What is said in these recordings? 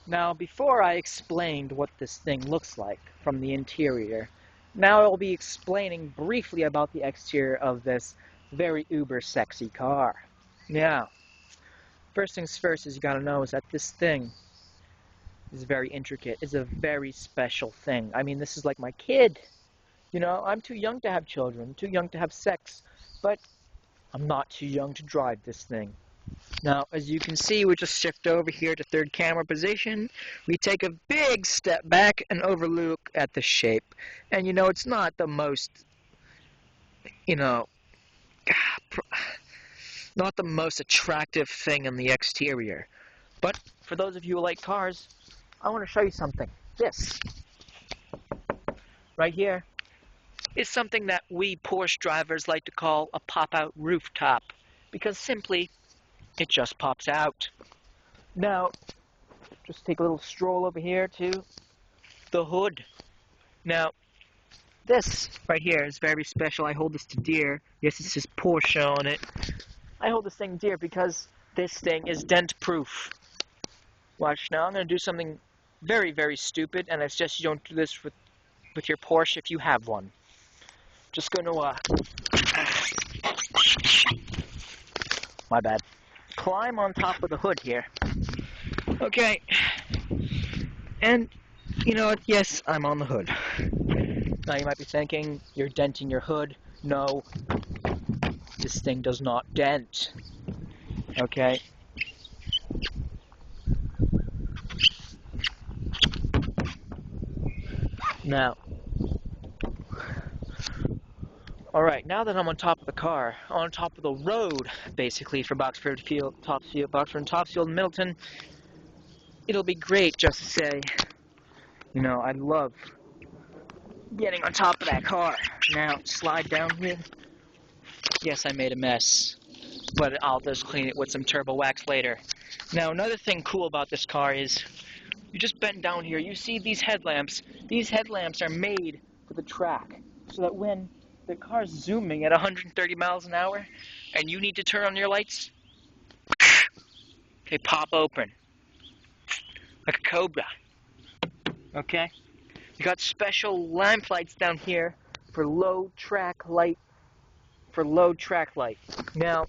Now, before I explained what this thing looks like from the interior, now I'll be explaining briefly about the exterior of this very uber sexy car. Now, first things first is you gotta know is that this thing is very intricate. It's a very special thing. I mean, this is like my kid. You know, I'm too young to have children, too young to have sex, but I'm not too young to drive this thing. Now, as you can see, we just shift over here to third camera position. We take a big step back and overlook at the shape. And you know, it's not the most, you know, not the most attractive thing in the exterior. But for those of you who like cars, I want to show you something. This, right here, is something that we Porsche drivers like to call a pop-out rooftop. Because simply, it just pops out. Now, just take a little stroll over here to the hood. Now, this right here is very special. I hold this to dear. Yes, it says Porsche on it. I hold this thing dear because this thing is dent-proof. Watch now, I'm going to do something very, very stupid, and I suggest you don't do this with your Porsche if you have one. Just going to, my bad. Climb on top of the hood here. Okay. And, you know what? Yes, I'm on the hood. Now you might be thinking, you're denting your hood. No, this thing does not dent. Okay? Now, alright, now that I'm on top of the car, on top of the road, basically, for Boxford and Topsfield and Middleton, it'll be great just to say, you know, I love getting on top of that car. Now, slide down here. Yes, I made a mess, but I'll just clean it with some turbo wax later. Now, another thing cool about this car is, you just bend down here, you see these headlamps. These headlamps are made for the track, so that when the car's zooming at 130 miles an hour, and you need to turn on your lights, they pop open, like a cobra, okay? You got special lamp lights down here for low track light. Now,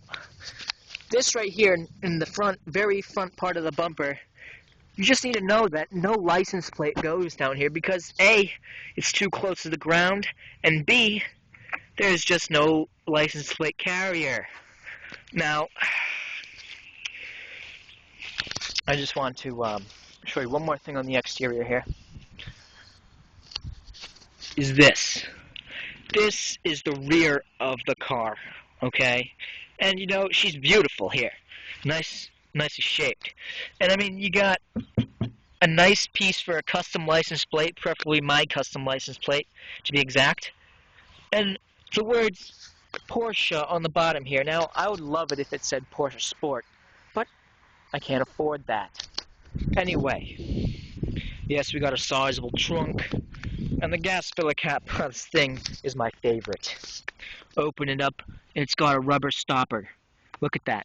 this right here in the front, very front part of the bumper, you just need to know that no license plate goes down here because A, it's too close to the ground, and B, there's just no license plate carrier. Now, I just want to show you one more thing on the exterior here. Is this. This is the rear of the car, okay? And you know, she's beautiful here. Nicely shaped. And I mean, you got a nice piece for a custom license plate, preferably my custom license plate, to be exact. And the words Porsche on the bottom here. Now, I would love it if it said Porsche Sport, but I can't afford that. Anyway, yes, we got a sizable trunk. And the gas filler cap on this thing is my favorite. Open it up, and it's got a rubber stopper. Look at that.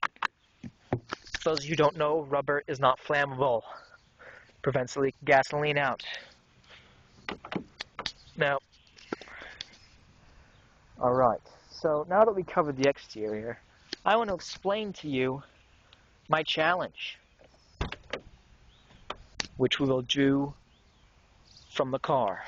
For those of you who don't know, rubber is not flammable. Prevents the leak of gasoline out. Now, alright, so now that we covered the exterior, I want to explain to you my challenge, which we will do from the car.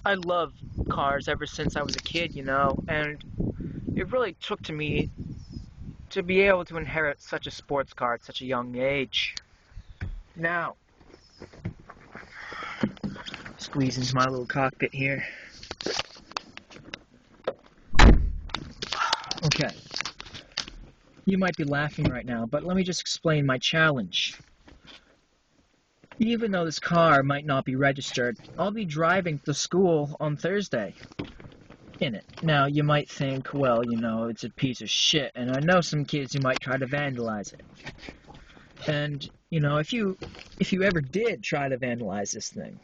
I love cars ever since I was a kid, you know, and it really took to me to be able to inherit such a sports car at such a young age. Now, squeeze into my little cockpit here. Okay. You might be laughing right now, but let me just explain my challenge. Even though this car might not be registered, I'll be driving to school on Thursday in it. Now, you might think, well, you know, it's a piece of shit, and I know some kids who might try to vandalize it. And, you know, if you ever did try to vandalize this thing,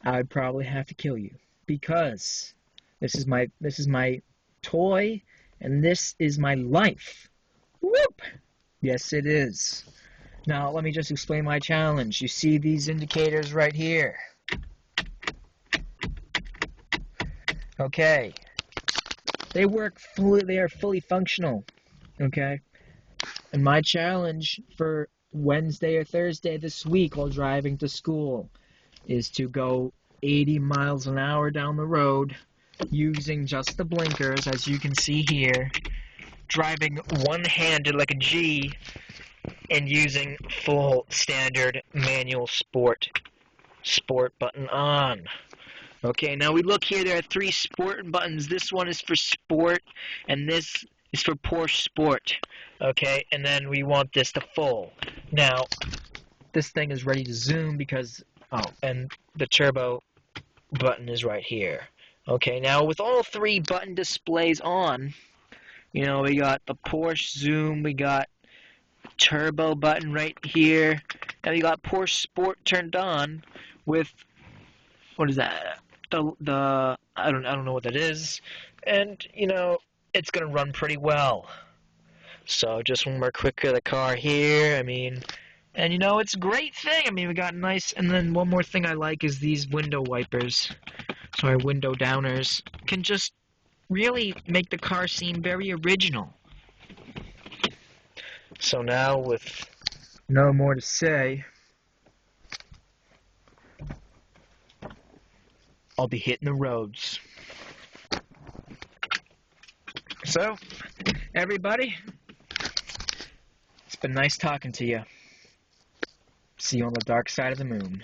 I'd probably have to kill you because this is my toy and this is my life. Whoop! Yes, it is. Now, let me just explain my challenge. You see these indicators right here. Okay. They are fully functional. Okay? And my challenge for Wednesday or Thursday this week while driving to school is to go 80 miles an hour down the road using just the blinkers, as you can see here, driving one-handed like a G, and using full standard manual sport button on. Okay, now we look here, there are 3 sport buttons. This one is for sport, and this is for Porsche Sport. Okay, and then we want this to full. Now, this thing is ready to zoom because, and the turbo button is right here. Okay, now with all 3 button displays on, we got the Porsche zoom, we got turbo button right here, and we got Porsche Sport turned on with, what is that? I don't know what that is, and it's gonna run pretty well. So just one more quick of the car here. And it's a great thing. We got nice, and then one more thing I like is these window wipers. So our window downers can just really make the car seem very original. So now, with no more to say, I'll be hitting the roads. So, everybody, it's been nice talking to you. See you on the dark side of the moon.